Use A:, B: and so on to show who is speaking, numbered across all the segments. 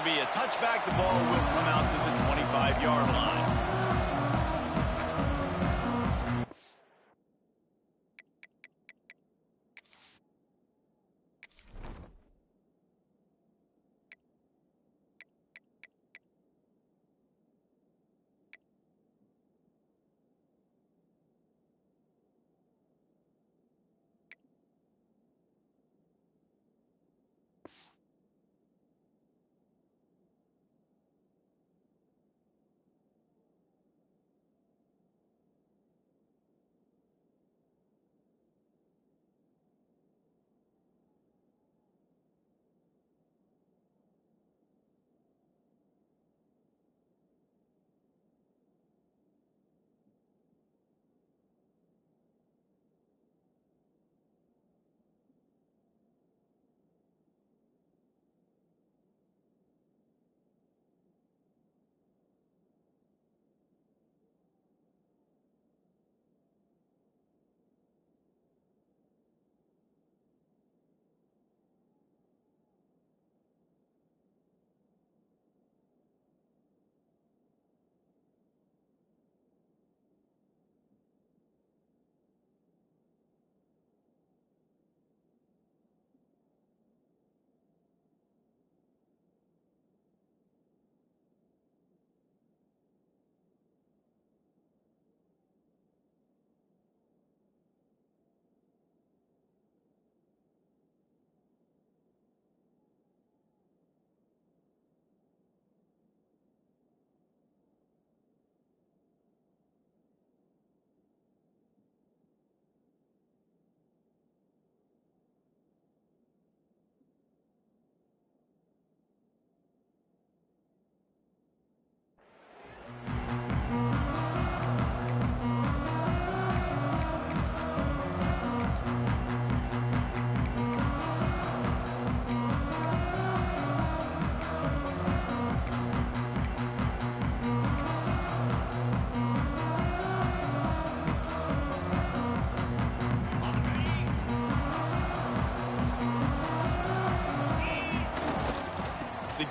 A: That'll be a touchback. The ball will come out to the 25-yard line.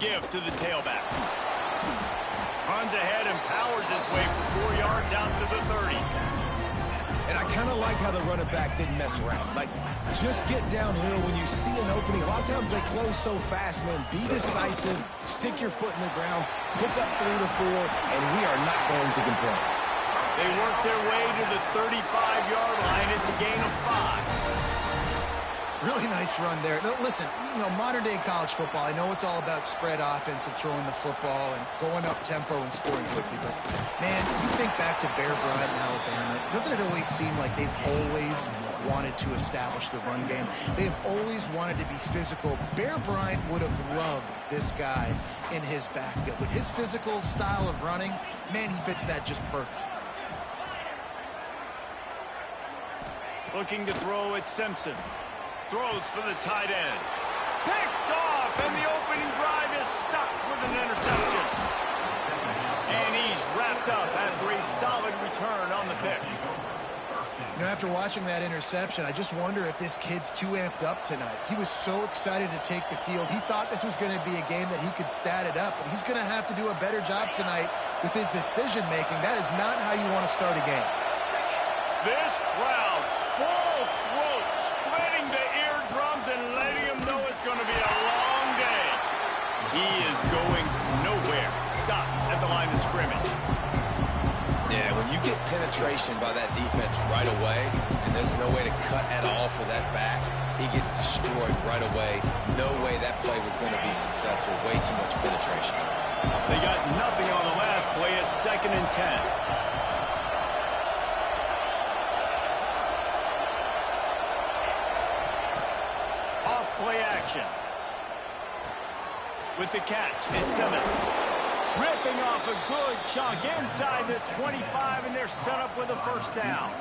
A: Give to the tailback. Runs ahead and powers his way for 4 yards out to the 30.
B: And I kind of like how the running back didn't mess around. Like, just get downhill when you see an opening. A lot of times they close so fast, man. Be decisive, stick your foot in the ground, pick up 3 to 4, and we are not going to complain.
A: They work their way to the 35-yard line. It's a gain of 5.
C: Really nice run there. No, listen, modern-day college football, I know it's all about spread offense and throwing the football and going up tempo and scoring quickly, but, man, you think back to Bear Bryant in Alabama, doesn't it always seem like they've always wanted to establish the run game? They've always wanted to be physical. Bear Bryant would have loved this guy in his backfield. With his physical style of running, man, he fits that just perfect.
A: Looking to throw at Simpson. Throws for the tight end. Picked off, and the opening drive is stuck with an interception. And he's wrapped up after a solid return on the pick.
C: After watching that interception, I just wonder if this kid's too amped up tonight. He was so excited to take the field. He thought this was going to be a game that he could stat it up, but he's going to have to do a better job tonight with his decision-making. That is not how you want to start a game.
A: This crowd, full throat, splitting the eardrums and letting him know it's going to be a long day. He is going nowhere. Stop at the line of scrimmage.
B: Yeah, when you get penetration by that defense right away, and there's no way to cut at all for that back, he gets destroyed right away. No way that play was going to be successful. Way too much penetration.
A: They got nothing on the last play at 2nd and 10. Play action. With the catch, it's Simmons. Ripping off a good chunk inside the 25, and they're set up with a first down.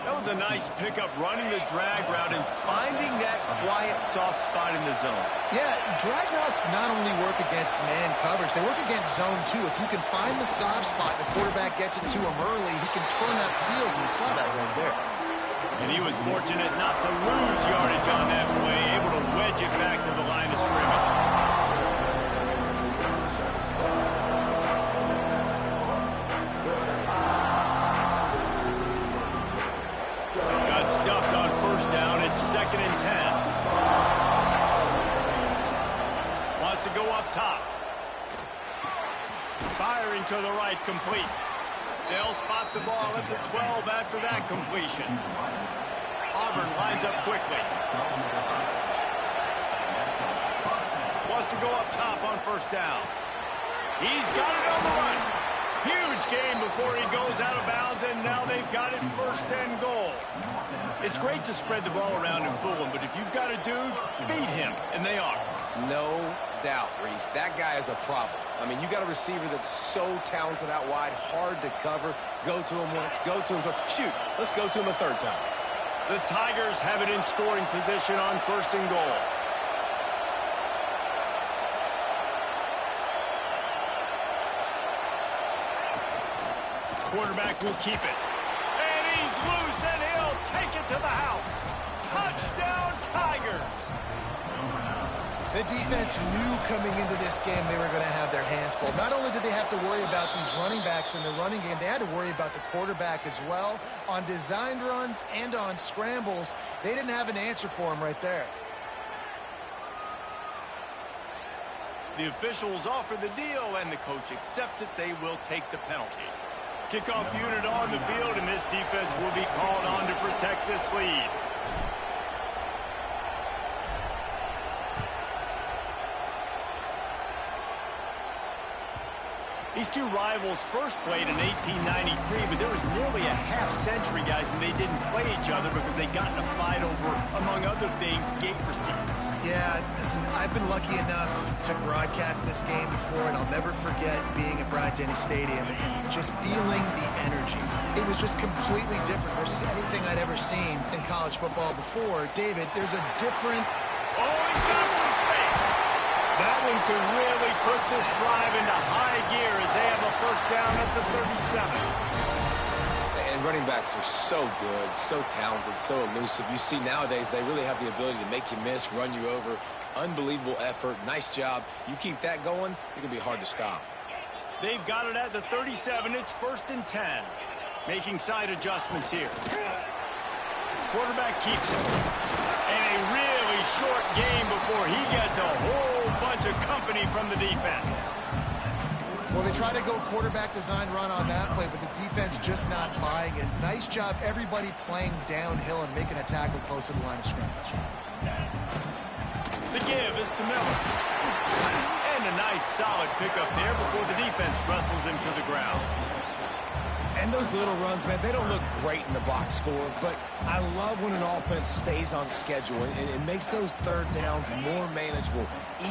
A: That was a nice pickup, running the drag route and finding that quiet, soft spot in the zone.
C: Yeah, drag routes not only work against man coverage, they work against zone too. If you can find the soft spot and the quarterback gets it to him early, he can turn that field, and you saw that right there.
A: And he was fortunate not to lose yardage on that play, able to wedge it back to the line of scrimmage. to the right, complete. They'll spot the ball at the 12 after that completion. Auburn lines up quickly. Wants to go up top on first down. He's got it on the run. Huge gain before he goes out of bounds, and now they've got it first and goal. It's great to spread the ball around and fool him, but if you've got a dude, feed him, and they are.
B: No doubt, Reese. That guy is a problem. I mean, you got a receiver that's so talented out wide, hard to cover. Go to him once, go to him twice. Shoot, let's go to him a third time.
A: The Tigers have it in scoring position on first and goal. Quarterback will keep it. And he's loose, and he'll take it to the house. Touchdown, Tigers!
C: The defense knew coming into this game they were going to have their hands full. Not only did they have to worry about these running backs in the running game, they had to worry about the quarterback as well. On designed runs and on scrambles, they didn't have an answer for him right there.
A: The officials offer the deal, and the coach accepts it. They will take the penalty. Kickoff unit on the field, and this defense will be called on to protect this lead. These two rivals first played in 1893, but there was nearly a half-century, guys, when they didn't play each other because they got in a fight over, among other things, gate receipts.
C: Yeah, listen, I've been lucky enough to broadcast this game before, and I'll never forget being at Bryant-Denny Stadium and just feeling the energy. It was just completely different versus anything I'd ever seen in college football before. David, there's a different...
A: Oh, he's got some space! That one could really put this drive into high gear as they have a first down at the 37.
B: And running backs are so good, so talented, so elusive. You see nowadays they really have the ability to make you miss, run you over. Unbelievable effort. Nice job. You keep that going, it can be hard to stop.
A: They've got it at the 37. It's first and 10. Making side adjustments here. Quarterback keeps it. And a really short game before he gets a whole bunch of company from the defense.
C: Well, they try to go quarterback design run on that play, but the defense just not buying it. Nice job, everybody playing downhill and making a tackle close to the line of scrimmage.
A: The give is to Miller. And a nice solid pickup there before the defense wrestles him to the ground.
B: And those little runs, man, they don't look great in the box score, but I love when an offense stays on schedule and it makes those third downs more manageable,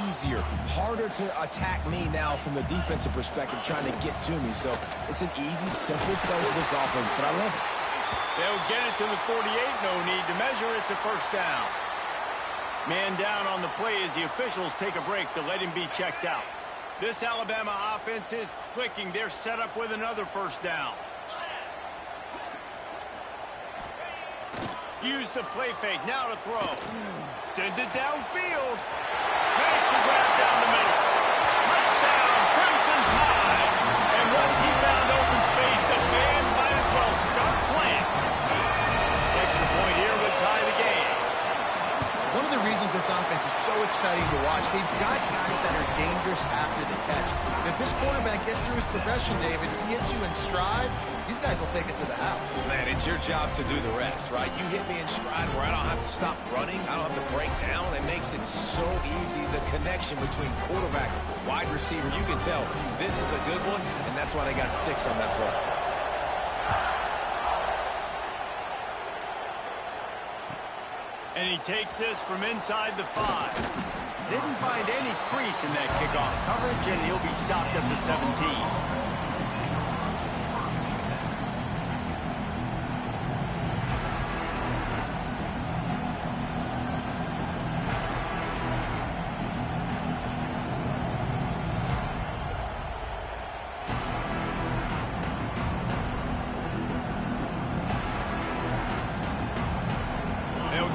B: easier, harder to attack me now from the defensive perspective trying to get to me. So it's an easy, simple play for this offense, but I love it.
A: They'll get it to the 48, no need to measure. It's a first down. Man down on the play as the officials take a break to let him be checked out. This Alabama offense is clicking. They're set up with another first down. Use the play fake, now to throw. Sends it downfield. Makes the grab down the middle. Touchdown, Crimson Tide. And once he found open space, the band might as well start playing. Extra point here would tie the game.
C: One of the reasons this offense is so exciting to watch, they've got guys that are dangerous after the catch. And if this quarterback gets through his progression, David, he gets you in stride, these guys will take it to the house.
B: Man, it's your job to do the rest, right? You hit me in stride where I don't have to stop running. I don't have to break down. It makes it so easy, the connection between quarterback, wide receiver. You can tell this is a good one, and that's why they got 6 on that play.
A: And he takes this from inside the 5. Didn't find any crease in that kickoff coverage, and he'll be stopped at the 17.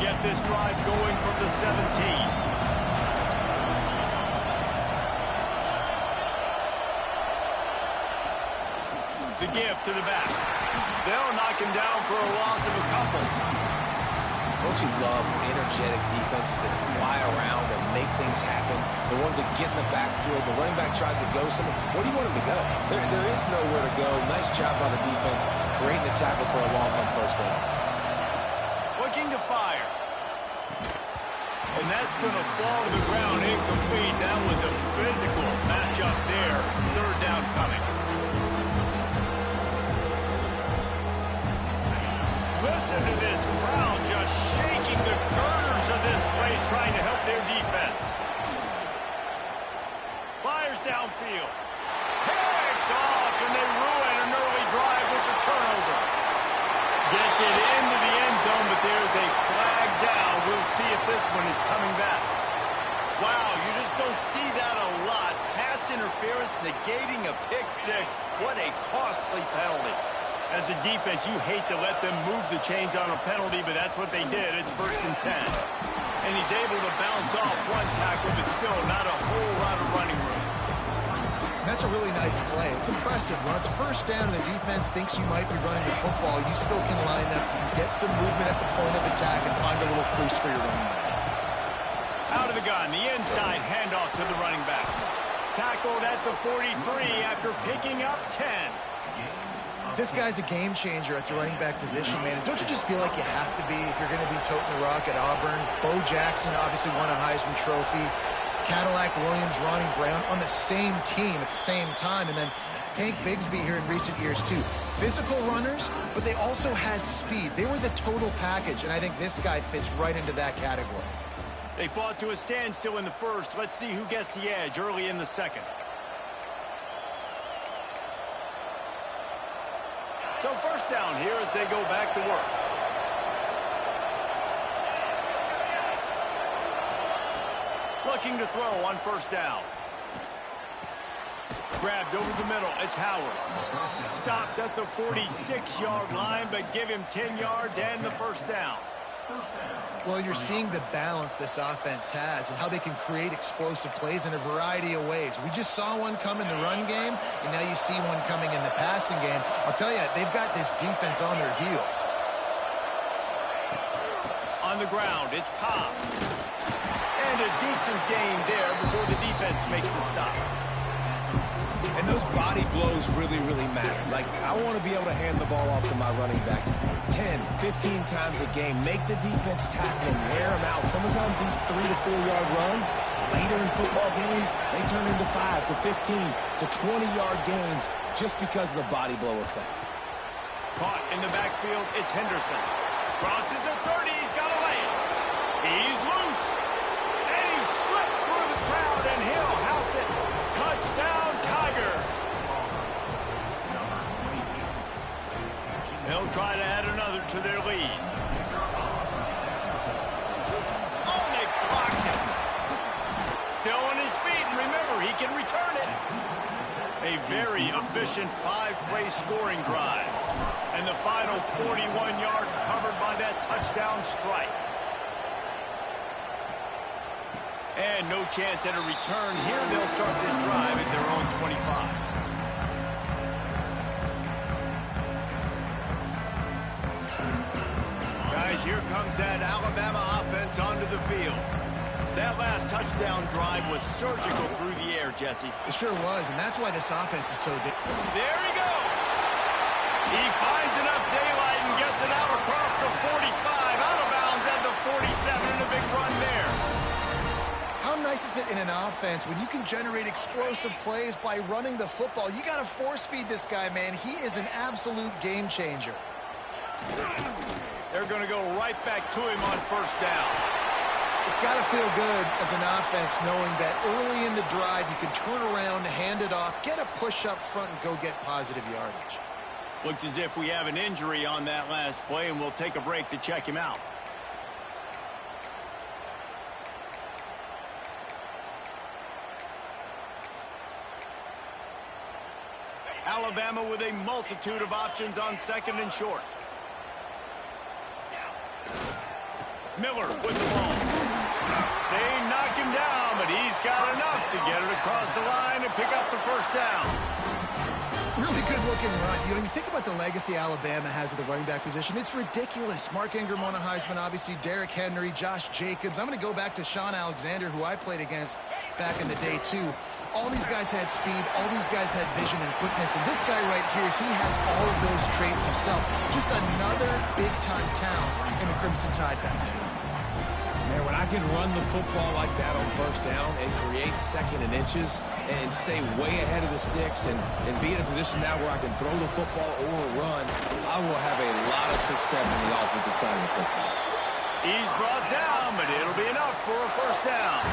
A: Get this drive going from the 17. The give to the back. They'll knock him down for a loss of a couple.
B: Don't you love energetic defenses that fly around and make things happen? The ones that get in the backfield, the running back tries to go somewhere. Where do you want him to go? There is nowhere to go. Nice job by the defense creating the tackle for a loss on first down.
A: Looking to fire. And that's going to fall to the ground incomplete. That was a physical matchup there. Third down coming. Listen to this crowd just shaking the girders of this place trying to help their defense. Fires downfield. Picked off, and they ruin an early drive with the turnover. Gets it into the end zone, but there's a flag down. We'll see if this one is coming back. Wow, you just don't see that a lot. Pass interference negating a pick six. What a costly penalty. As a defense, you hate to let them move the chains on a penalty, but that's what they did. It's 1st and 10. And he's able to bounce off one tackle, but still not a whole lot of running room.
C: That's a really nice play. It's impressive. When it's 1st down and the defense thinks you might be running the football, you still can line up, you can get some movement at the point of attack, and find a little crease for your running back.
A: Out of the gun, the inside handoff to the running back. Tackled at the 43 after picking up 10.
C: This guy's a game changer at the running back position, man. Don't you just feel like you have to be if you're going to be toting the rock at Auburn? Bo Jackson obviously won a Heisman Trophy. Cadillac Williams, Ronnie Brown on the same team at the same time. And then Tank Bigsby here in recent years, too. Physical runners, but they also had speed. They were the total package, and I think this guy fits right into that category.
A: They fought to a standstill in the first. Let's see who gets the edge early in the second. So 1st down here as they go back to work. Looking to throw on 1st down. Grabbed over the middle. It's Howard. Stopped at the 46-yard line, but give him 10 yards and the 1st down.
C: Well, you're seeing the balance this offense has and how they can create explosive plays in a variety of ways. We just saw one come in the run game, and now you see one coming in the passing game. I'll tell you, they've got this defense on their heels.
A: On the ground, it's Cobb. And a decent gain there before the defense makes the stop.
B: And those body blows really, really matter. Like, I want to be able to hand the ball off to my running back 10, 15 times a game. Make the defense tackle him, wear him out. Sometimes these 3 to 4 yard runs, later in football games, they turn into 5 to 15 to 20-yard gains just because of the body blow effect.
A: Caught in the backfield, it's Henderson. Crosses the 30, he's got to lay it. He's loose. And he slipped through the crowd, and he'll house it. Touchdown, Tigers. They'll try to add another to their lead. Oh, they blocked him. Still on his feet, and remember, he can return it. A very efficient 5-play scoring drive. And the final 41 yards covered by that touchdown strike. And no chance at a return here. They'll start this drive at their own 25. Guys, here comes that Alabama offense onto the field. That last touchdown drive was surgical through the air, Jesse.
C: It sure was, and that's why this offense is so
A: There he goes. He finds enough daylight and gets it out across the 45, out of bounds at the 47, and a big run there.
C: How nice is it in an offense when you can generate explosive plays by running the football? You got to force feed this guy, man. He is an absolute game changer.
A: They're going to go right back to him on 1st down.
C: It's got to feel good as an offense knowing that early in the drive you can turn around, hand it off, get a push up front, and go get positive yardage.
A: Looks as if we have an injury on that last play, and we'll take a break to check him out. Alabama with a multitude of options on 2nd and short. Miller with the ball. They knock him down, but he's got enough to get it across the line and pick up the 1st down.
C: Really good-looking run. You know, you think about the legacy Alabama has at the running back position. It's ridiculous. Mark Ingram, Mona Heisman, obviously, Derrick Henry, Josh Jacobs. I'm going to go back to Sean Alexander, who I played against back in the day, too. All these guys had speed. All these guys had vision and quickness. And this guy right here, he has all of those traits himself. Just another big-time talent in the Crimson Tide backfield.
B: Man, when I can run the football like that on first down and create second and inches and stay way ahead of the sticks and be in a position now where I can throw the football or run, I will have a lot of success on the offensive side of the football.
A: He's brought down, but it'll be enough for a first down.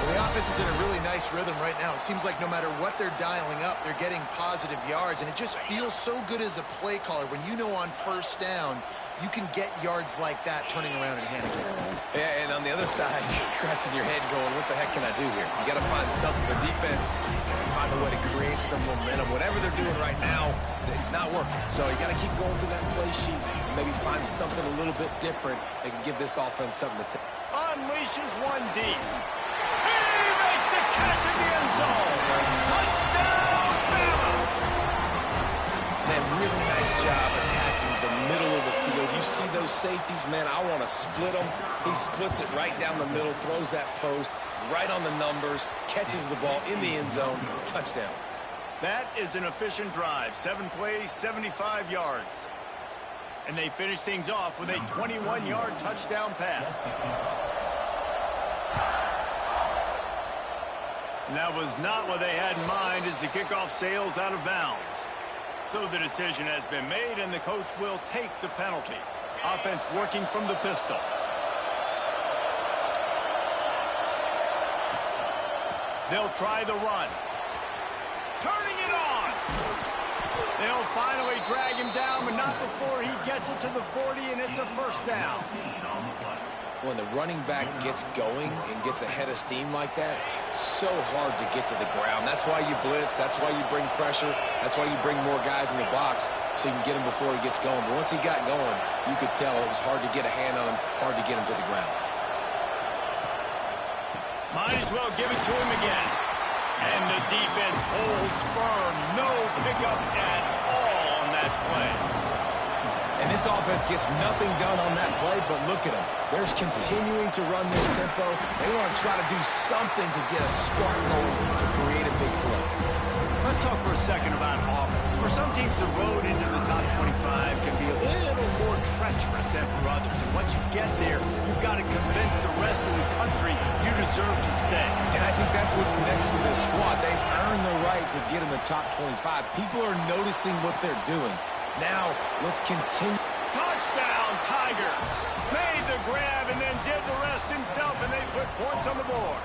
C: Well, the offense is in a really nice rhythm right now. It seems like no matter what they're dialing up, they're getting positive yards, and it just feels so good as a play caller when you know on first down you can get yards like that turning around and handing it.
B: Yeah, and on the other side, you're scratching your head going, what the heck can I do here? You got to find something. The defense has got to find a way to create some momentum. Whatever they're doing right now, it's not working. So you got to keep going through that play sheet and maybe find something a little bit different that can give this offense something to think.
A: Unleashes one deep. He makes the catch in the end zone. Touchdown, Bama!
B: Man, really nice job attacking the middle of the field. You see those safeties, man, I want to split them. He splits it right down the middle, throws that post right on the numbers, catches the ball in the end zone, touchdown.
A: That is an efficient drive. 7 plays, 75 yards. And they finish things off with a 21-yard touchdown pass. And that was not what they had in mind as the kickoff sails out of bounds. So the decision has been made, and the coach will take the penalty. Offense working from the pistol. They'll try the run. Turning it on. They'll finally drag him down, but not before he gets it to the 40, and it's a first down.
B: When the running back gets going and gets ahead of steam like that, so hard to get to the ground. That's why you blitz. That's why you bring pressure. That's why you bring more guys in the box so you can get him before he gets going. But once he got going, you could tell it was hard to get a hand on him, hard to get him to the ground.
A: Might as well give it to him again. And the defense holds firm. No pickup at all on that play.
B: And this offense gets nothing done on that play, but look at them. They're continuing to run this tempo. They want to try to do something to get a spark going to create a big play.
A: Let's talk for a second about offense. For some teams, the road into the top 25 can be a little more treacherous than for others. And once you get there, you've got to convince the rest of the country you deserve to stay.
B: And I think that's what's next for this squad. They've earned the right to get in the top 25. People are noticing what they're doing. Now, let's continue.
A: Touchdown, Tigers. Made the grab and then did the rest himself, and they put points on the board.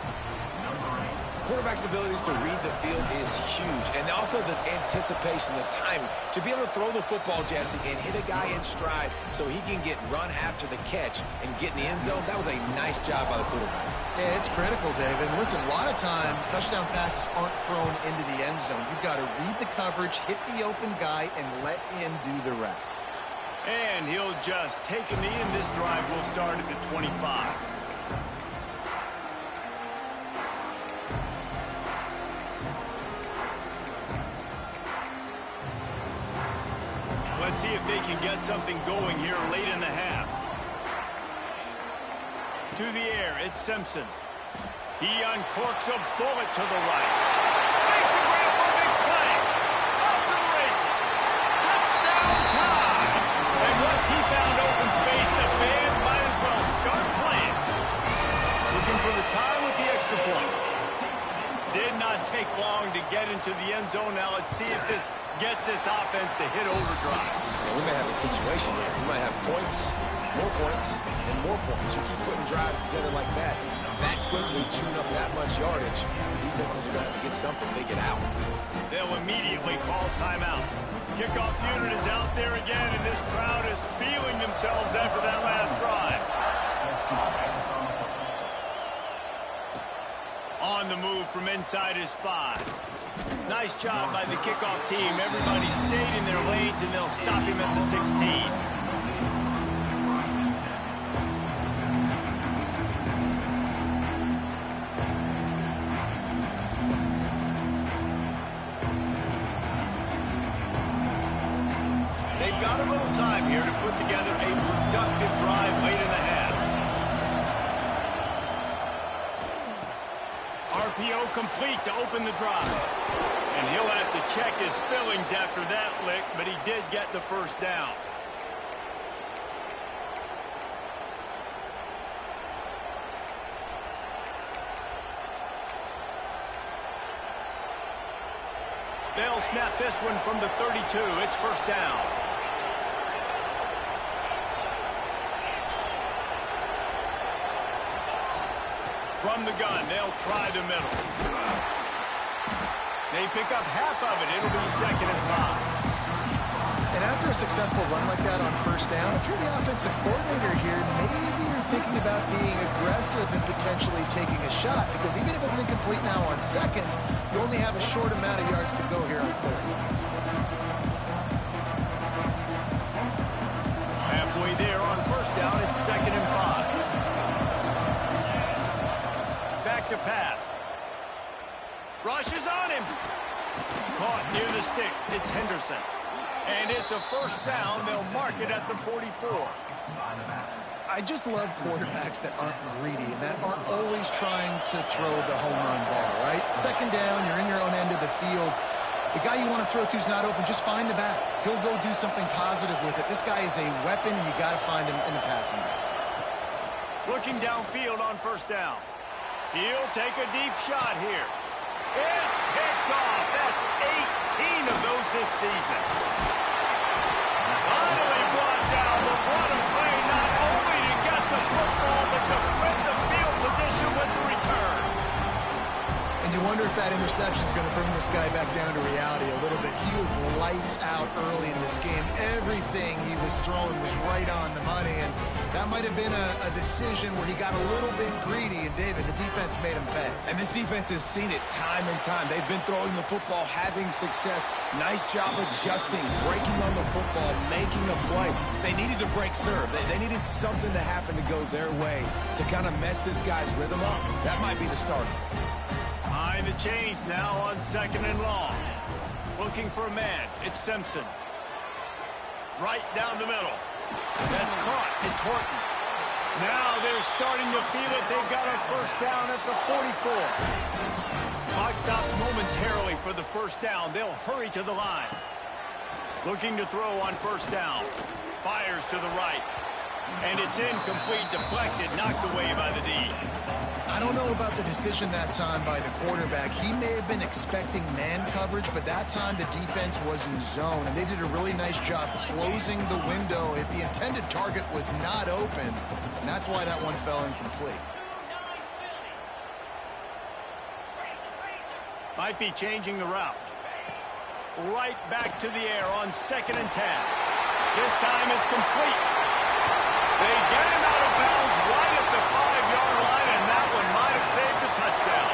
B: Quarterback's abilities to read the field is huge, and also the anticipation, the timing. To be able to throw the football, Jesse, and hit a guy in stride so he can get run after the catch and get in the end zone, that was a nice job by the quarterback.
C: Yeah, it's critical, David. Listen, a lot of times touchdown passes aren't thrown into the end zone. You've got to read the coverage, hit the open guy, and let him do the rest.
A: And he'll just take a knee, and this drive will start at the 25. Let's see if they can get something going here late in the half. To the air, it's Simpson. He uncorks a bullet to the right. Makes a grab for a big play. Off to the races. Touchdown time. And once he found open space, the band might as well start playing. Looking for the time with the extra point. Did not take long to get into the end zone. Now let's see if this gets this offense to hit overdrive.
B: Yeah, we may have a situation here. We might have points, and more points. You keep putting drives together like that quickly, chewing up that much yardage, defenses are going to have to get something figured out.
A: They'll immediately call timeout. Kickoff unit is out there again, and this crowd is feeling themselves after that last drive. On the move from inside his 5. Nice job by the kickoff team. Everybody stayed in their lanes, and they'll stop him at the 16. They've got a little time here to put together a productive drive late in the half. RPO complete to open the drive. And he'll have to check his fillings after that lick, but he did get the first down. They'll snap this one from the 32. It's first down. From the gun, they'll try the middle. They pick up half of it. It'll be 2nd and 5.
C: And after a successful run like that on first down, if you're the offensive coordinator here, maybe you're thinking about being aggressive and potentially taking a shot, because even if it's incomplete now on 2nd, you only have a short amount of yards to go here on 3rd.
A: Halfway there on first down, it's 2nd and 5. Back to pass. Rush is on him. Caught near the sticks. It's Henderson. And it's a first down. They'll mark it at the 44.
C: I just love quarterbacks that aren't greedy and that aren't always trying to throw the home run ball, right? 2nd down, you're in your own end of the field. The guy you want to throw to is not open. Just find the back. He'll go do something positive with it. This guy is a weapon, and you got to find him in the passing game.
A: Looking downfield on first down. He'll take a deep shot here. It's picked off. That's 18 of those this season. Finally brought down, but what a play, not only to get the football, but to flip the field position with the return.
C: And you wonder if that interception is going to bring this guy back down to reality a little bit. He was lights out early in this game. Everything he was throwing was right on the money, and that might have been a decision where he got a little bit greedy, and David, the defense made him pay.
B: And this defense has seen it time and time. They've been throwing the football, having success. Nice job adjusting, breaking on the football, making a play. They needed to break serve. They needed something to happen to go their way to kind of mess this guy's rhythm up. That might be the starter.
A: Behind the chains now on 2nd and long. Looking for a man. It's Simpson. Right down the middle. That's caught. It's Horton. Now they're starting to feel it. They've got a first down at the 44. Clock stops momentarily for the first down. They'll hurry to the line. Looking to throw on first down. Fires to the right. And it's incomplete, deflected, knocked away by the D.
C: I don't know about the decision that time by the quarterback. He may have been expecting man coverage, but that time the defense was in zone, and they did a really nice job closing the window if the intended target was not open, and that's why that one fell incomplete.
A: Might be changing the route. Right back to the air on 2nd and 10. This time it's complete. They get him out of bounds right at the 5-yard line, and that one might have saved the touchdown.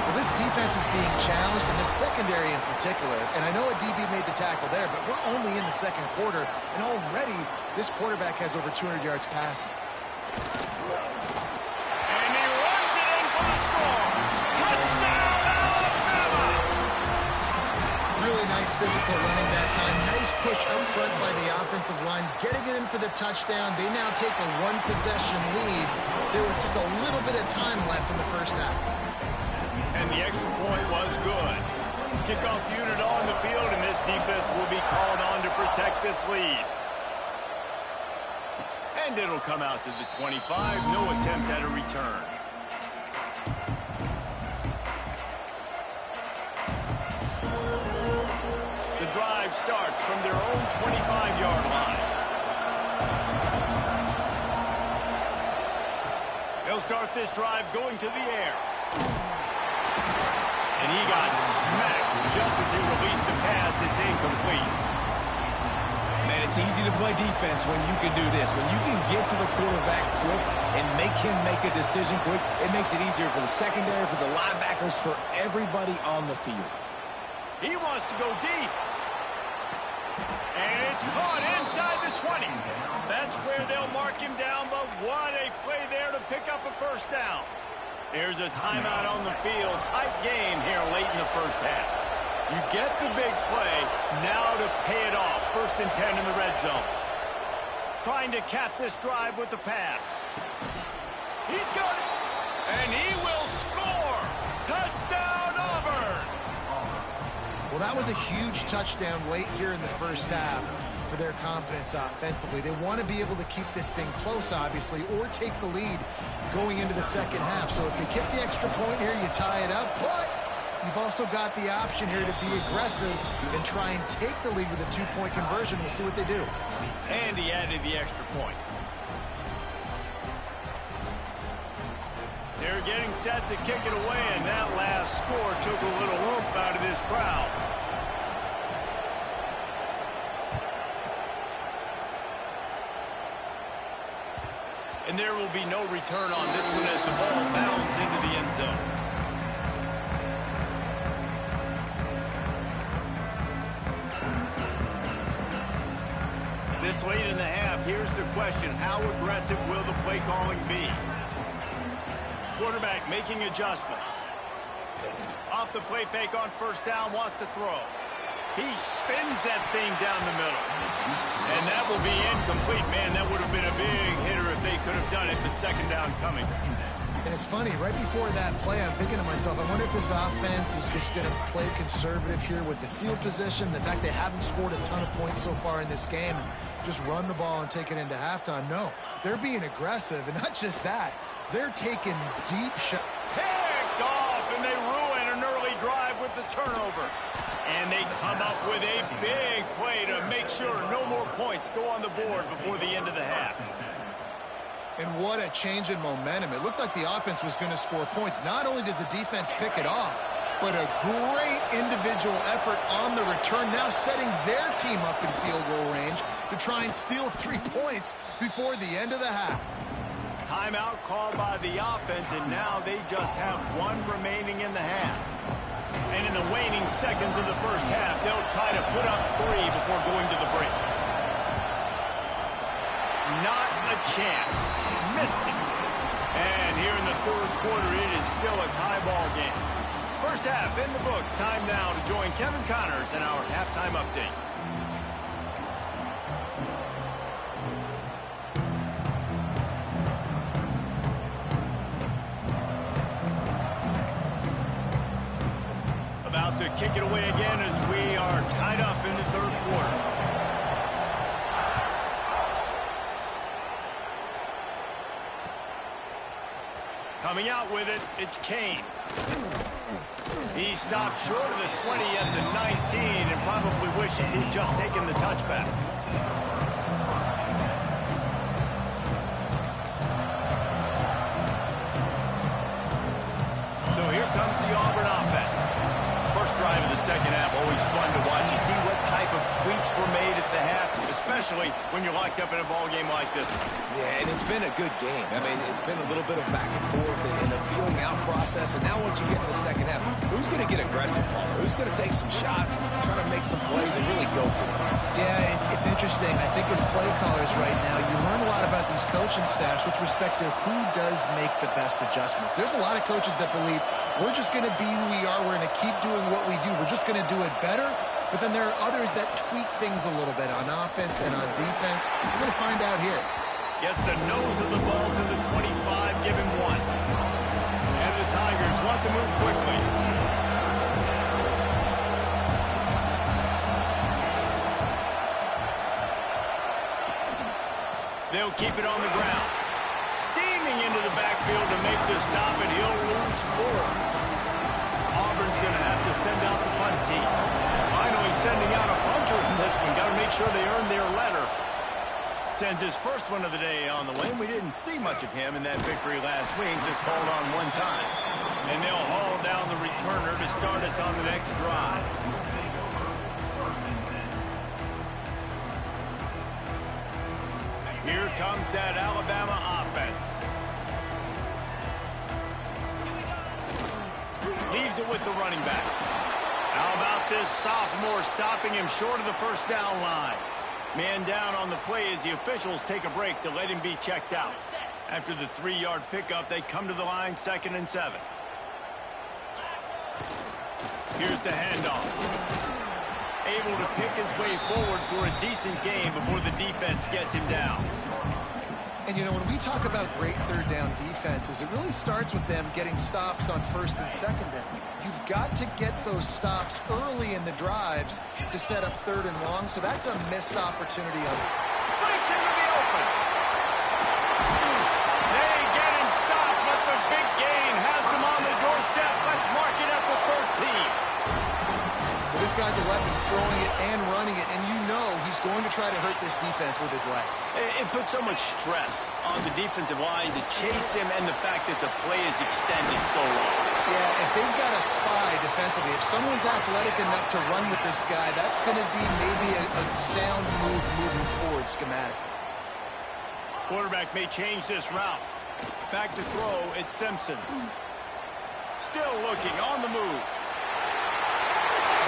C: Well, this defense is being challenged, and the secondary in particular. And I know a DB made the tackle there, but we're only in the 2nd quarter, and already this quarterback has over 200 yards passing.
A: And he runs it in for the score. Touchdown, Alabama!
C: Really nice physical running that time. Nice push up front by the offensive line, getting it in for the touchdown. They now take a 1-possession lead. There was just a little bit of time left in the first half.
A: And the extra point was good. Kickoff unit on the field, and this defense will be called on to protect this lead. And it'll come out to the 25. No attempt at a return. The drive starts from their own 25-yard line. They'll start this drive going to the air. And he got smacked just as he released the pass. It's incomplete.
B: Man, it's easy to play defense when you can do this. When you can get to the quarterback quick and make him make a decision quick, it makes it easier for the secondary, for the linebackers, for everybody on the field.
A: He wants to go deep. And it's caught inside the 20. That's where they'll mark him down, but what a play there to pick up a first down. There's a timeout on the field. Tight game here late in the first half. You get the big play, now to pay it off. 1st and 10 in the red zone. Trying to cap this drive with the pass. He's got it. And he will score. Touchdown, Auburn.
C: Well, that was a huge touchdown late here in the first half for their confidence offensively. They want to be able to keep this thing close, obviously, or take the lead going into the second half. So if you get the extra point here, you tie it up. But you've also got the option here to be aggressive and try and take the lead with a 2-point conversion. We'll see what they do.
A: And he added the extra point. They're getting set to kick it away, and that last score took a little oomph out of this crowd. And there will be no return on this one as the ball bounds into the end zone. This late in the half, here's the question. How aggressive will the play calling be? Quarterback making adjustments. Off the play fake on 1st down, wants to throw. He spins that thing down the middle. And that will be incomplete. Man, that would have been a big hitter if they could have done it, but 2nd down coming.
C: And it's funny, right before that play, I'm thinking to myself, I wonder if this offense is just going to play conservative here with the field position, the fact they haven't scored a ton of points so far in this game, and just run the ball and take it into halftime. No, they're being aggressive, and not just that, they're taking deep shots.
A: Picked off, and they ruin an early drive with the turnover. And they come up with a big play to make sure no more points go on the board before the end of the half.
C: And what a change in momentum. It looked like the offense was going to score points. Not only does the defense pick it off, but a great individual effort on the return, now setting their team up in field goal range to try and steal 3 points before the end of the half.
A: Timeout called by the offense, and now they just have 1 remaining in the half. And in the waning seconds of the first half, they'll try to put up 3 before going to the break. Not a chance. Missed it. And here in the 3rd quarter, it is still a tie ball game. First half in the books. Time now to join Kevin Connors in our halftime update. About to kick it away again as we are tied up in the 3rd quarter. Coming out with it, it's Kane. He stopped short of the 20 at the 19 and probably wishes he'd just taken the touchback. So here comes the Auburn offense. First drive of the second half, always fun to watch. You see what type of tweaks were made at the half, especially when you're locked up in a ball game like this one.
B: Yeah, and it's been a good game. I mean, it's been a little bit of back and forth and a feeling out process. And now once you get in the second half, who's going to get aggressive, Paul? Who's going to take some shots, try to make some plays, and really go for it?
C: Yeah, it's interesting. I think as play callers right now, you learn a lot about these coaching staffs with respect to who does make the best adjustments. There's a lot of coaches that believe we're just going to be who we are. We're going to keep doing what we do. We're just going to do it better. But then there are others that tweak things a little bit on offense and on defense. We're going to find out here.
A: Gets the nose of the ball to the 25, give him 1. And the Tigers want to move quickly. They'll keep it on the ground. Steaming into the backfield to make the stop, and he'll lose 4. Auburn's going to have to send out the punt team. Finally sending out a punter in this one. Got to make sure they earn their letter. Sends his first one of the day on the win. We didn't see much of him in that victory last week. Just called on 1 time. And they'll haul down the returner to start us on the next drive. Here comes that Alabama offense. Leaves it with the running back. How about this sophomore stopping him short of the first down line? Man down on the play as the officials take a break to let him be checked out. After the 3-yard pickup, they come to the line, 2nd and 7. Here's the handoff. able to pick his way forward for a decent game before the defense gets him down.
C: And, you know, when we talk about great third down defenses, it really starts with them getting stops on first and second down. You've got to get those stops early in the drives to set up third and long, so that's a missed opportunity.
A: Breaks into the open. They get him stopped, but the big gain has him on the doorstep. Let's mark it at the 13.
C: Well, this guy's a weapon, throwing it and running it, and you know he's going to try to hurt this defense with his legs.
A: It puts so much stress on the defensive line to chase him, and the fact that the play is extended so long.
C: Yeah, if they've got a spy defensively, if someone's athletic enough to run with this guy, that's going to be maybe a sound move moving forward schematically.
A: Quarterback may change this route. Back to throw, it's Simpson. Still looking, on the move.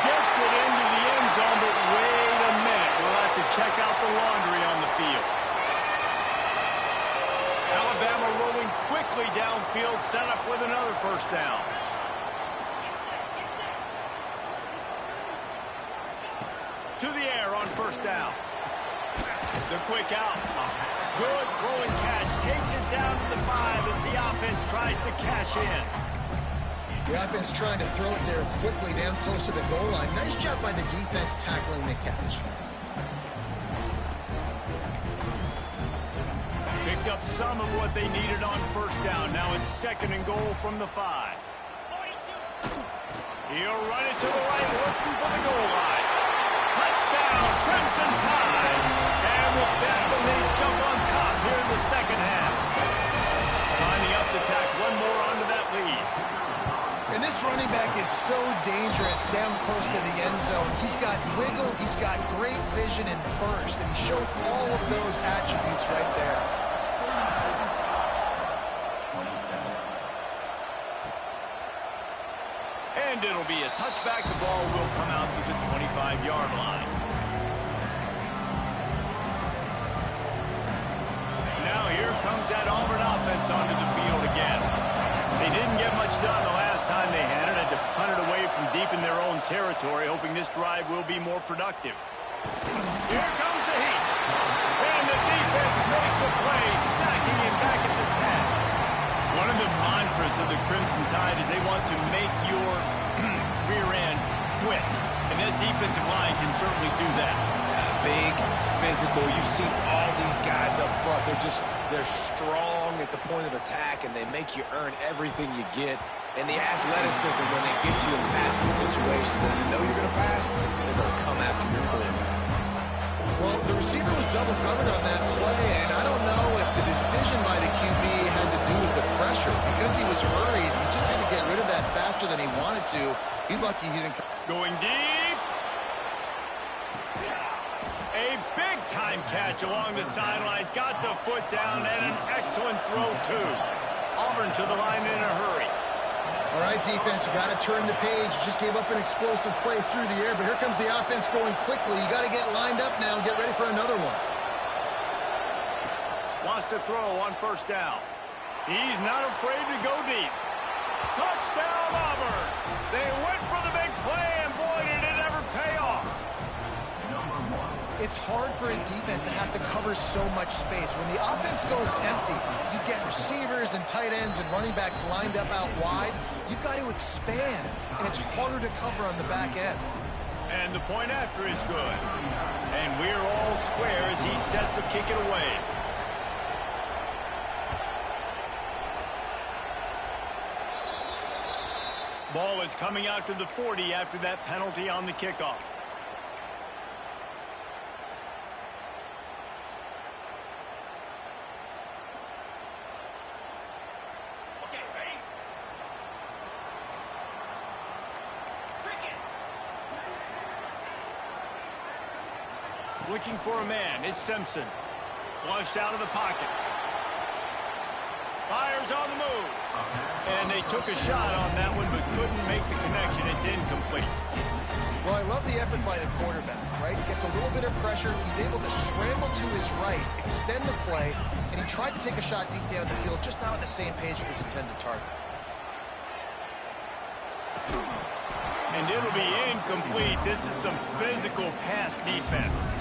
A: Gets it into the end zone, but wait a minute. We'll have to check out the laundry on the field. Alabama rolling quickly downfield, set up with another first down. To the air on first down. The quick out. Good throwing catch. Takes it down to the 5 as the offense tries to cash in.
C: The offense trying to throw it there quickly down close to the goal line. Nice job by the defense tackling the catch.
A: Picked up some of what they needed on first down. Now it's second and goal from the 5. He'll run it to the right, looking for the goal line. Touchdown, Crimson Tide. And with that one, they jump on top here in the second half. Lining up to tack one more onto that lead.
C: And this running back is so dangerous down close to the end zone. He's got wiggle, he's got great vision and burst, and he showed all of those attributes right there.
A: And it'll be a touchback. The ball will come out to the 25-yard line. Now here comes that Auburn offense onto the field again. They didn't get much done the last time they had it. Had to punt it away from deep in their own territory, hoping this drive will be more productive. Here comes the heat. And the defense makes a play, sacking him back at the 10. One of the mantras of the Crimson Tide is they want to make your rear end quit. And that defensive line can certainly do that.
B: Big, physical. You've seen all these guys up front. They're strong at the point of attack, and they make you earn everything you get. And the athleticism, when they get you in passing situations and you know you're going to pass, they're going to come after your quarterback.
C: Well, the receiver was double covered on that play, and I don't know if the decision by the QB had to do with the pressure. Because he was hurried, he just had to get rid of that faster than he wanted to. He's lucky he didn't...
A: Going deep. A big-time catch along the sidelines. Got the foot down, and an excellent throw, too. Auburn to the line in a hurry.
C: All right, defense, you got to turn the page. Just gave up an explosive play through the air, but here comes the offense going quickly. You got to get lined up now and get ready for another one.
A: Wants to throw on first down. He's not afraid to go deep. Touchdown, Auburn. They went for the big play, and boy, did it ever pay off.
C: It's hard for a defense to have to cover so much space. When the offense goes empty, you get receivers and tight ends and running backs lined up out wide. You've got to expand, and it's harder to cover on the back end.
A: And the point after is good. And we're all square as he's set to kick it away. Ball is coming out to the 40 after that penalty on the kickoff. Looking for a man. It's Simpson. Flushed out of the pocket. Fires on the move. And they took a shot on that one, but couldn't make the connection. It's incomplete.
C: Well, I love the effort by the quarterback, right? He gets a little bit of pressure. He's able to scramble to his right, extend the play, and he tried to take a shot deep down the field, just not on the same page with his intended target.
A: And it'll be incomplete. This is some physical pass defense.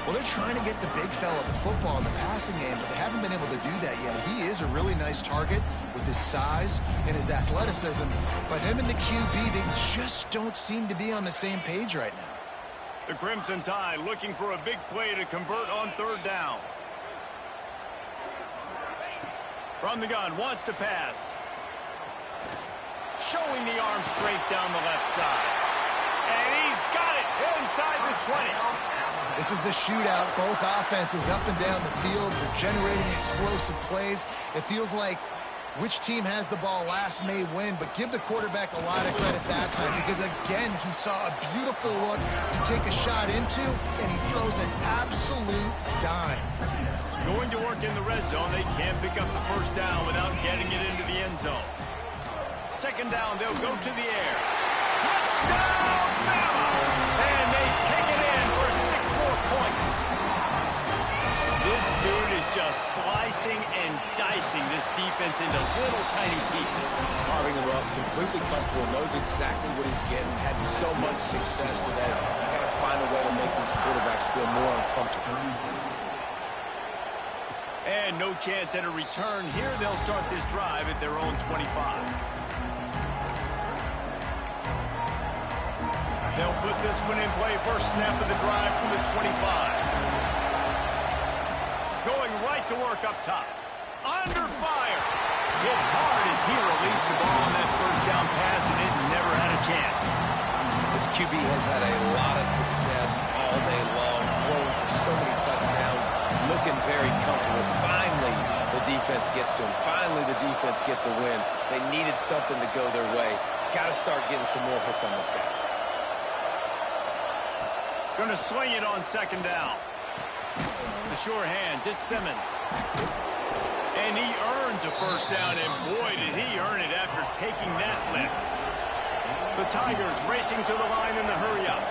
C: Well, they're trying to get the big fella the football in the passing game, but they haven't been able to do that yet. He is a really nice target with his size and his athleticism, but him and the QB, they just don't seem to be on the same page right now.
A: The Crimson Tide looking for a big play to convert on third down. From the gun, wants to pass. Showing the arm straight down the left side. And he's got it inside the 20.
C: This is a shootout. Both offenses up and down the field. They're generating explosive plays. It feels like which team has the ball last may win, but give the quarterback a lot of credit that time because, again, he saw a beautiful look to take a shot into, and he throws an absolute dime.
A: Going to work in the red zone, they can't pick up the first down without getting it into the end zone. Second down, they'll go to the air. Touchdown, Bama! And they take it in for 6 more points. This dude is just slicing and dicing this defense into little tiny pieces.
B: Carving them up, completely comfortable, knows exactly what he's getting, had so much success today. You got to find a way to make these quarterbacks feel more uncomfortable.
A: And no chance at a return here. They'll start this drive at their own 25. They'll put this one in play. First snap of the drive from the 25. Going right to work up top. Under fire. Hit hard as he released the ball on that first down pass, and it never had a chance.
B: This QB has had a lot of success all day long, throwing for so many touchdowns, looking very comfortable. Finally, the defense gets to him. Finally, the defense gets a win. They needed something to go their way. Got to start getting some more hits on this guy.
A: Going to swing it on second down. The sure hands, it's Simmons. And he earns a first down, and boy, did he earn it after taking that lift. The Tigers racing to the line in the hurry-up.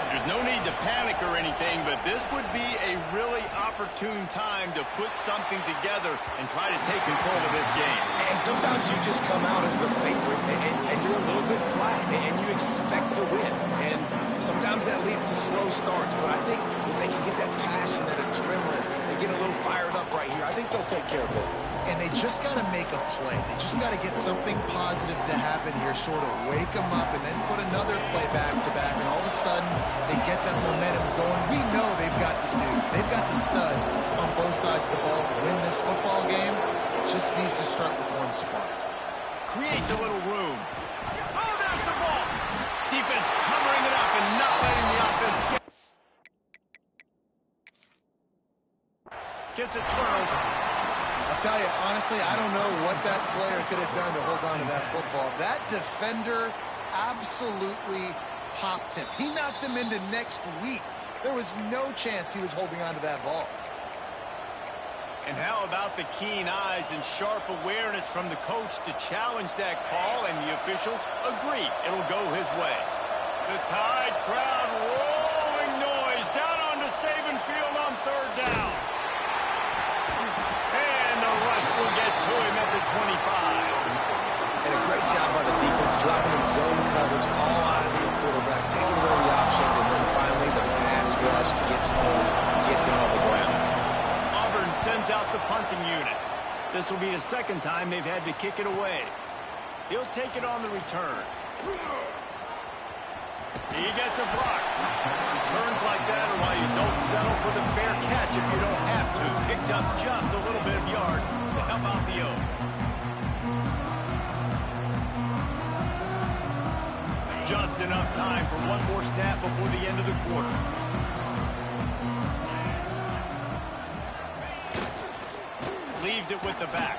A: There's no need to panic or anything, but this would be a really opportune time to put something together and try to take control of this game.
B: And sometimes you just come out as the favorite, and you're a little bit flat, and you expect to win. And sometimes that leads to slow starts, but I think if they can get that passion, that adrenaline, and get a little fired up right here, I think they'll take care of business.
C: And they just got to make a play. They just got to get something positive to happen here, sort of wake them up, and then put another play back-to-back, and all of a sudden they get that momentum going. We know they've got the dudes. They've got the studs on both sides of the ball to win this football game. It just needs to start with one spark.
A: Creates a little room. Oh, there's the ball. Defense covering it up and not letting the offense gets a turnover.
C: I'll tell you, honestly, I don't know what that player could have done to hold on to that football. That defender absolutely popped him. He knocked him into next week. There was no chance he was holding on to that ball.
A: And how about the keen eyes and sharp awareness from the coach to challenge that call, and the officials agree it'll go his way. The Tide crowd rolling noise down onto Saban Field on third down. And the rush will get to him at the 25.
B: And a great job by the defense, dropping in zone coverage, all eyes on the quarterback, taking away the options, and then finally the pass rush gets him on the ground.
A: Auburn sends out the punting unit. This will be the second time they've had to kick it away. He'll take it on the return. He gets a block. Returns like that are why you don't settle for the fair catch if you don't have to. Picks up just a little bit of yards to help out the O. Just enough time for one more snap before the end of the quarter. Leaves it with the back.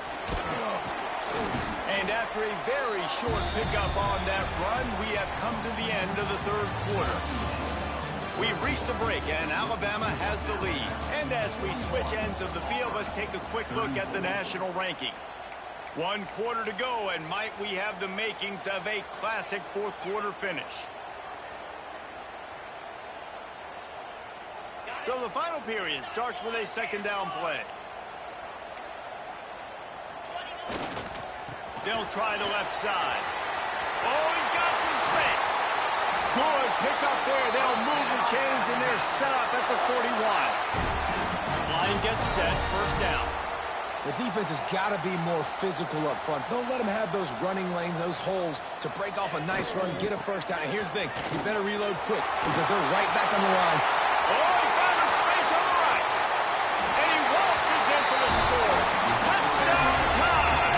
A: And after a very short pickup on that run, we have come to the end of the third quarter. We've reached a break, and Alabama has the lead. And as we switch ends of the field, let's take a quick look at the national rankings. 1 quarter to go, and might we have the makings of a classic fourth quarter finish. So the final period starts with a second down play. They'll try the left side. Oh, he's got some space. Good pick up there. They'll move the chains, and they're set up at the 41. Line gets set. First down.
B: The defense has got to be more physical up front. Don't let them have those running lanes, those holes to break off a nice run, get a first down. And here's the thing. You better reload quick because they're right back on the line.
A: Oh, he found a space on the right. And he waltzes in for the score. Touchdown time.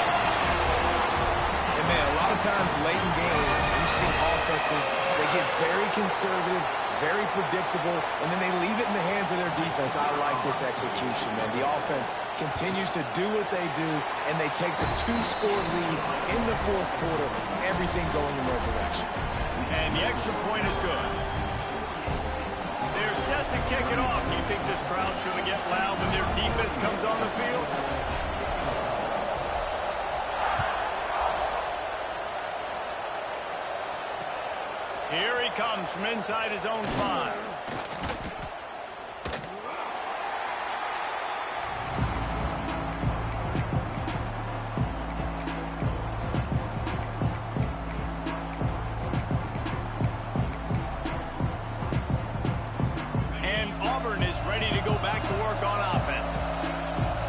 B: And, man, a lot of times late in games, you see offenses, they get very conservative, very predictable, and then they leave it in the hands of their defense. I like this execution, man. The offense continues to do what they do, and they take the 2-score lead in the fourth quarter, everything going in their direction.
A: And the extra point is good. They're set to kick it off. Do you think this crowd's going to get loud when their defense comes on the field? Here he comes from inside his own 5. And Auburn is ready to go back to work on offense.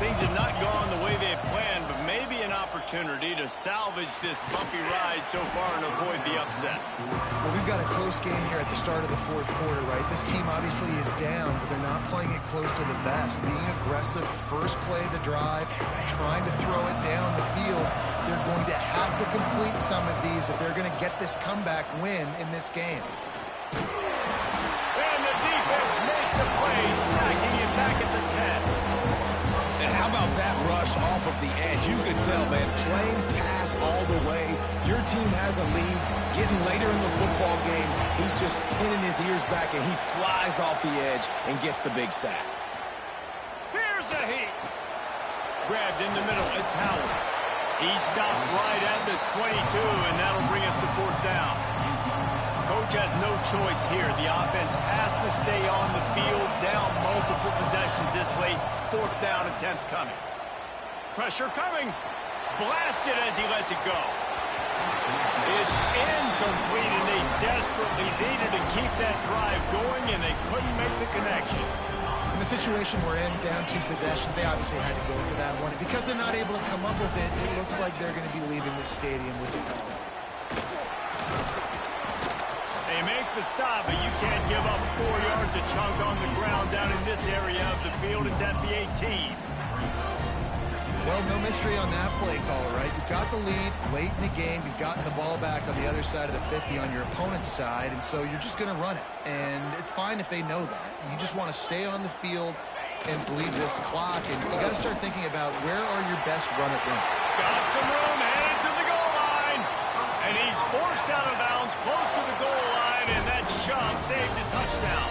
A: Things have not gone the way they had planned, but maybe an opportunity to salvage this bumpy ride so far and avoid the upset.
C: Well, we've got a close game here at the start of the fourth quarter, right? This team obviously is down, but they're not playing it close to the vest. Being aggressive, first play of the drive, trying to throw it down the field. They're going to have to complete some of these if they're going to get this comeback win in this game.
A: And the defense makes a play, sacking it back at the 10.
B: And how about that rush off of the edge? You could tell, man, playing pass all the way. Your team has a lead. Getting later in the football game, he's just pinning his ears back, and he flies off the edge and gets the big sack.
A: Here's a heat. Grabbed in the middle. It's Howard. He stopped right at the 22, and that'll bring us to fourth down. Coach has no choice here. The offense has to stay on the field, down multiple possessions this late. Fourth down attempt coming. Pressure coming. Blasted as he lets it go. It's incomplete, and they desperately needed to keep that drive going, and they couldn't make the connection.
C: In the situation we're in, down 2 possessions, they obviously had to go for that one. And because they're not able to come up with it, it looks like they're going to be leaving the stadium with it all.
A: They make the stop, but you can't give up 4 yards a chunk on the ground down in this area of the field. It's at the 18.
C: Well, no mystery on that play call, right? You've got the lead late in the game. You've gotten the ball back on the other side of the 50 on your opponent's side, and so you're just going to run it. And it's fine if they know that. You just want to stay on the field and bleed this clock, and you got to start thinking about where are your best run-it-run.
A: Got some room, headed to the goal line. And he's forced out of bounds, close to the goal line, and that shove saved a touchdown.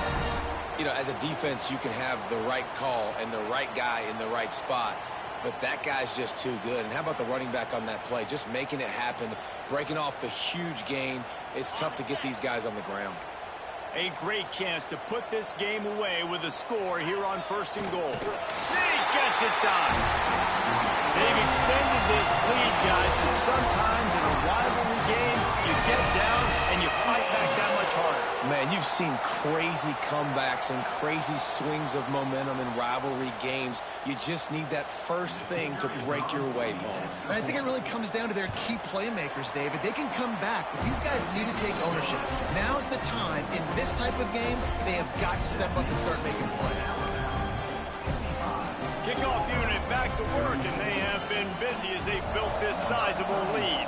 B: You know, as a defense, you can have the right call and the right guy in the right spot, but that guy's just too good. And how about the running back on that play? Just making it happen, breaking off the huge gain. It's tough to get these guys on the ground.
A: A great chance to put this game away with a score here on 1st and goal. Sneak gets it done. They've extended this lead, guys, but sometimes in a rivalry game, you get down and you fight back that much harder.
B: Man, you've seen crazy comebacks and crazy swings of momentum in rivalry games. You just need that first thing to break your way, Paul.
C: And I think it really comes down to their key playmakers, David. They can come back, but these guys need to take ownership. Now's the time. In this type of game, they have got to step up and start making plays.
A: Kickoff unit back to work, and they have been busy as they've built this sizable lead.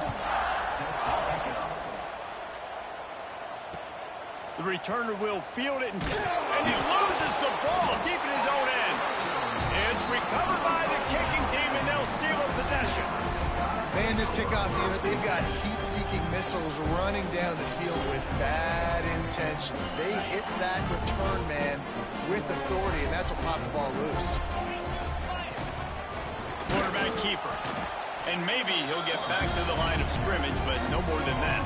A: The returner will field it, and he loses the ball deep in his own end. It's recovered by the kicking team, and they'll steal a possession.
C: Man, this kickoff unit, they've got heat-seeking missiles running down the field with bad intentions. They hit that return man with authority, and that's what popped the ball loose.
A: Quarterback keeper. And maybe he'll get back to the line of scrimmage, but no more than that.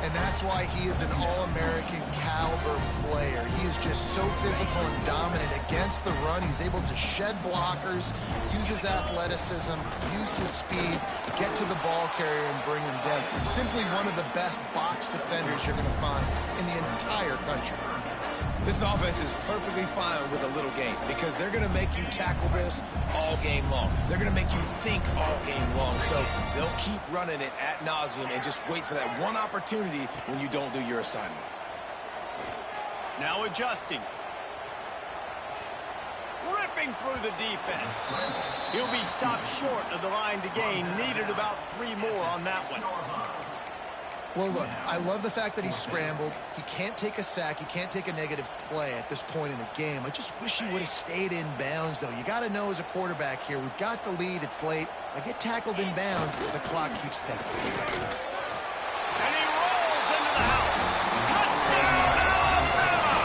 C: and that's why he is an All-American caliber player. He is just so physical and dominant against the run. He's able to shed blockers, use his athleticism, use his speed, get to the ball carrier and bring him down. Simply one of the best box defenders you're going to find in the entire country.
B: This offense is perfectly fine with a little game because they're going to make you tackle this all game long. They're going to make you think all game long. So they'll keep running it ad nauseum and just wait for that one opportunity when you don't do your assignment.
A: Now adjusting. Ripping through the defense. He'll be stopped short of the line to gain. Needed about 3 more on that one.
C: Well, look, I love the fact that he scrambled. He can't take a sack. He can't take a negative play at this point in the game. I just wish he would have stayed in bounds, though. You got to know as a quarterback here, we've got the lead. It's late. If I get tackled in bounds, the clock keeps ticking.
A: And he rolls into the house. Touchdown, Alabama!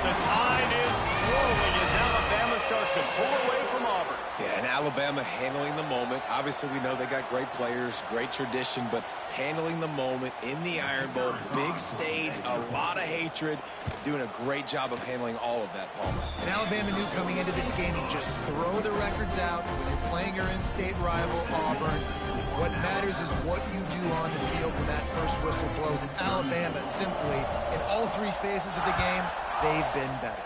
A: The tide is rolling as Alabama starts to pull away from Auburn.
B: Yeah, and Alabama handling the moment. Obviously, we know they got great players, great tradition, but handling the moment in the Iron Bowl, big stage, a lot of hatred, doing a great job of handling all of that, Palmer.
C: And Alabama knew coming into this game, you just throw the records out when you're playing your in-state rival, Auburn. What matters is what you do on the field when that first whistle blows. And Alabama simply, in all 3 phases of the game, they've been better.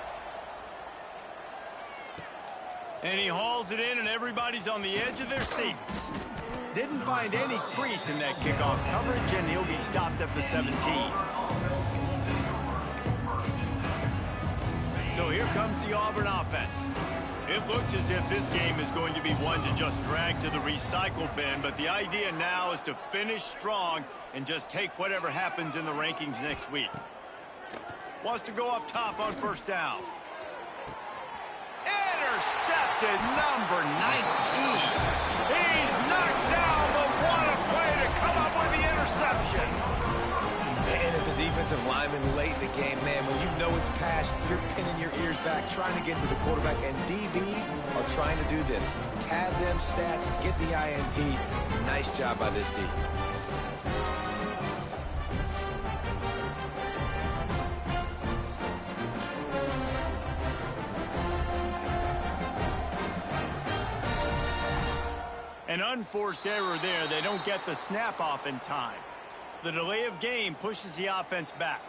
A: And he hauls it in, and everybody's on the edge of their seats. Didn't find any crease in that kickoff coverage, and he'll be stopped at the 17. So here comes the Auburn offense. It looks as if this game is going to be one to just drag to the recycle bin, but the idea now is to finish strong and just take whatever happens in the rankings next week. Wants to go up top on first down. Intercepted, number 19. He's knocked down, but what a play to come up with the interception.
B: Man, as a defensive lineman late in the game, man, when you know it's past, you're pinning your ears back, trying to get to the quarterback, and DBs are trying to do this. Pad them stats, get the INT. Nice job by this D.
A: An unforced error there. They don't get the snap off in time. The delay of game pushes the offense back.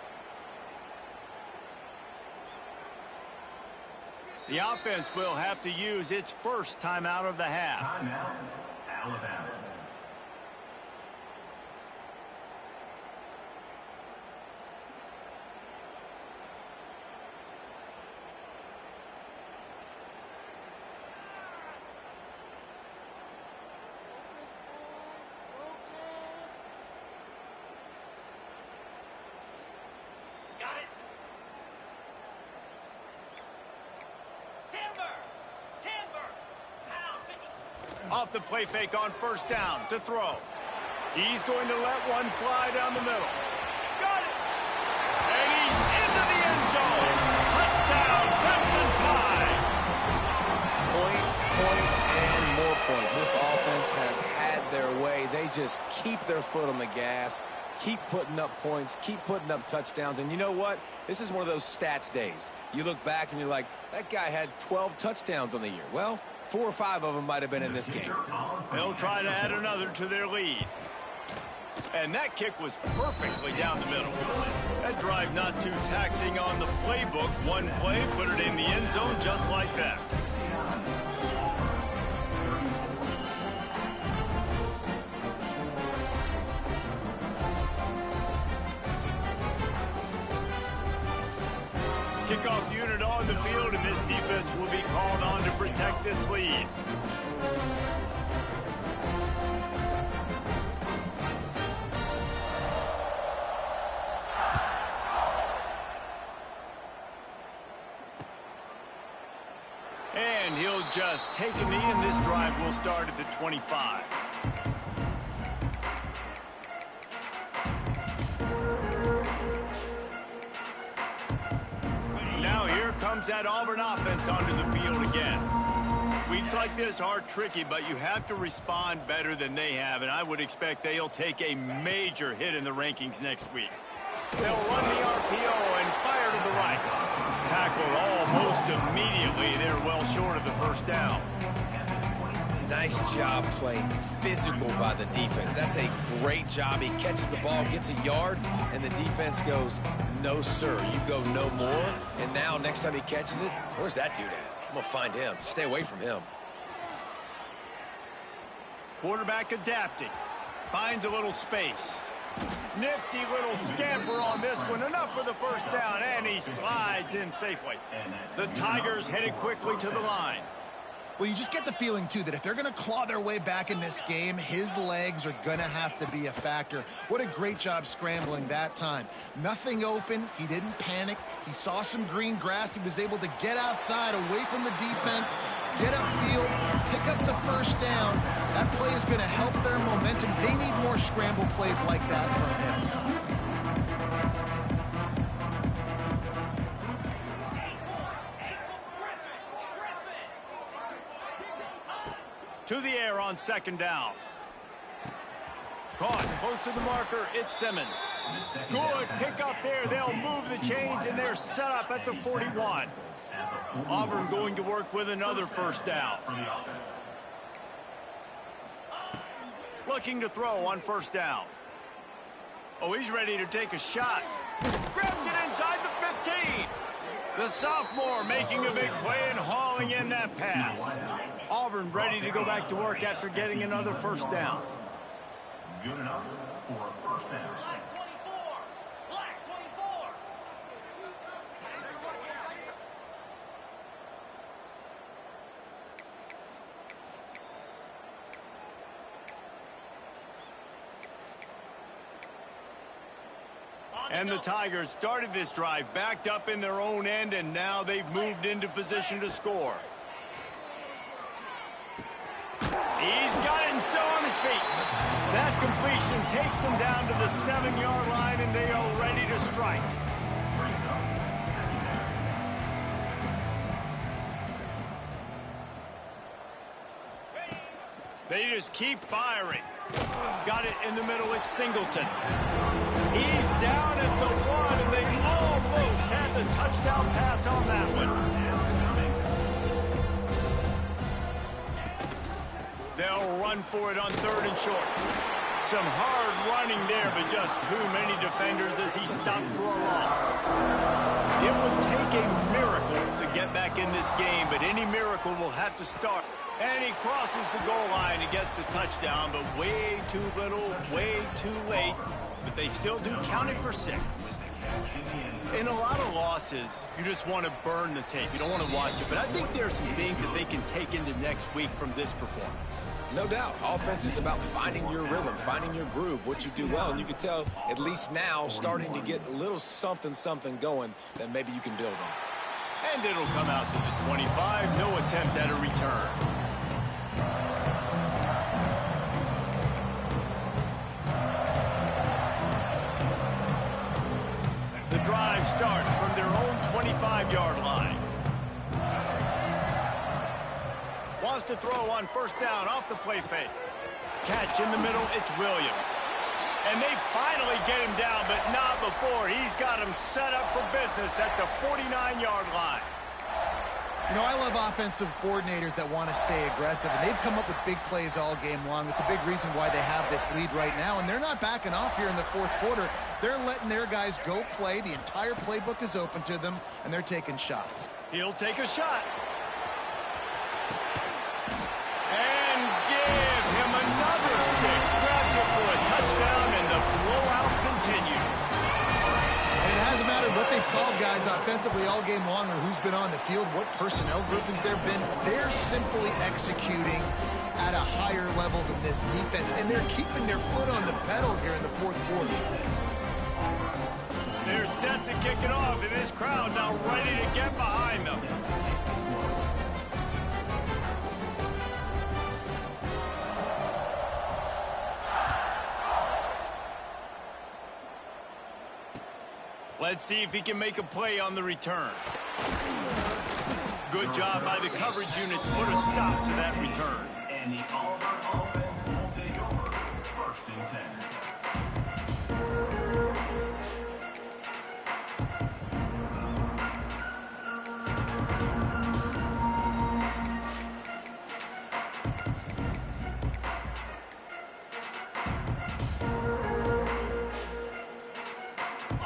A: The offense will have to use its first timeout of the half.
D: Timeout, Alabama.
A: Off the play fake on first down to throw. He's going to let one fly down the middle. Got it! And he's into the end zone. Touchdown, Crimson Tide!
B: Points, points, and more points. This offense has had their way. They just keep their foot on the gas, keep putting up points, keep putting up touchdowns. And you know what? This is one of those stats days. You look back and you're like, that guy had 12 touchdowns on the year. Well, 4 or 5 of them might have been in this game.
A: They'll try to add another to their lead. And that kick was perfectly down the middle. That drive not too taxing on the playbook. One play, put it in the end zone just like that. Kickoff unit on the field, and this defense will be called on to protect this lead. And he'll just take a knee, and this drive will start at the 25. Now here comes that Auburn offense onto the field again. Weeks like this are tricky, but you have to respond better than they have, and I would expect they'll take a major hit in the rankings next week. They'll run the RPO and fire to the right. Tackled almost immediately. They're well short of the first down.
B: Nice job playing physical by the defense. That's a great job. He catches the ball, gets a yard, and the defense goes, no, sir, you go no more. And now, next time he catches it, where's that dude at? I'm going to find him. Stay away from him.
A: Quarterback adapting. Finds a little space. Nifty little scamper on this one. Enough for the first down, and he slides in safely. The Tigers headed quickly to the line.
C: Well, you just get the feeling, too, that if they're going to claw their way back in this game, his legs are going to have to be a factor. What a great job scrambling that time. Nothing open. He didn't panic. He saw some green grass. He was able to get outside, away from the defense, get upfield, pick up the first down. That play is going to help their momentum. They need more scramble plays like that from him.
A: To the air on second down. Caught close to the marker. It's Simmons. Good pick up there. They'll move the chains, and they're set up at the 41. Auburn going to work with another first down. Looking to throw on first down. Oh, he's ready to take a shot. Grabs it inside the 15. The sophomore making a big play and hauling in that pass. Auburn ready to go back to work after getting another first down.
D: Good enough for a first down.
A: And the Tigers started this drive backed up in their own end, and now they've moved into position to score. He's got it and still on his feet. That completion takes them down to the 7-yard line, and they are ready to strike. They just keep firing. Got it in the middle. It's Singleton. He's down at the 1, and they almost had the touchdown pass on that one. They'll run for it on 3rd and short. Some hard running there, but just too many defenders as he stopped for a loss. It would take a miracle to get back in this game, but any miracle will have to start. And he crosses the goal line and gets the touchdown, but way too little, way too late. But they still do count it for 6. In a lot of losses, you just want to burn the tape. You don't want to watch it. But I think there are some things that they can take into next week from this performance.
B: No doubt. Offense is about finding your rhythm, finding your groove, what you do well. And you can tell, at least now, starting to get a little something going that maybe you can build on.
A: And it'll come out to the 25. No attempt at a return. The drive starts from their own 25-yard line. Wants to throw on first down off the play fake. Catch in the middle, it's Williams. And they finally get him down, but not before. He's got him set up for business at the 49-yard line.
C: You know, I love offensive coordinators that want to stay aggressive, and they've come up with big plays all game long. It's a big reason why they have this lead right now, and they're not backing off here in the 4th quarter. They're letting their guys go play. The entire playbook is open to them, and they're taking shots.
A: He'll take a shot. And give him another 6. Grabs it for a touchdown, and the blowout continues.
C: And it hasn't mattered what they've called guys offensively all game long or who's been on the field, what personnel groupings there have been. They're simply executing at a higher level than this defense, and they're keeping their foot on the pedal here in the 4th quarter.
A: They're set to kick it off, and this crowd now ready to get behind them. Let's see if he can make a play on the return. Good job by the coverage unit to put a stop to that return.
D: And the Auburn offense will take over. 1st and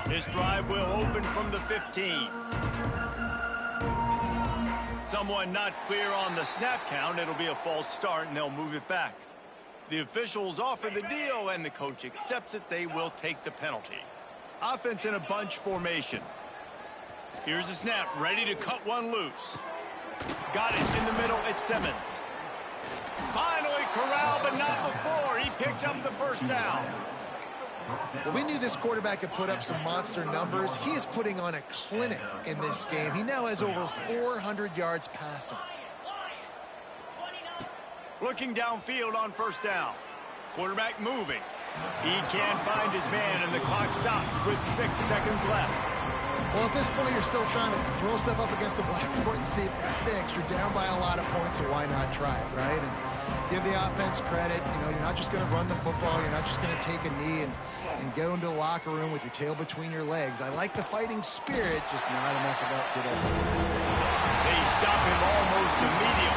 D: 10.
A: This drive will open from the 15. Someone not clear on the snap count. It'll be a false start, and they'll move it back. The officials offer the deal, and the coach accepts it. They will take the penalty. Offense in a bunch formation. Here's the snap, ready to cut one loose. Got it in the middle. It's Simmons. Finally corralled, but not before. He picks up the first down.
C: Well, we knew this quarterback could put up some monster numbers. He is putting on a clinic in this game. He now has over 400 yards passing.
A: Looking downfield on first down. Quarterback moving. He can't find his man, and the clock stops with 6 seconds left.
C: Well, at this point, you're still trying to throw stuff up against the blackboard and see if it sticks. You're down by a lot of points, so why not try it, right? And give the offense credit. You know, you're not just going to run the football. You're not just going to take a knee and go into the locker room with your tail between your legs. I like the fighting spirit, just not enough of that today.
A: They stop him almost immediately.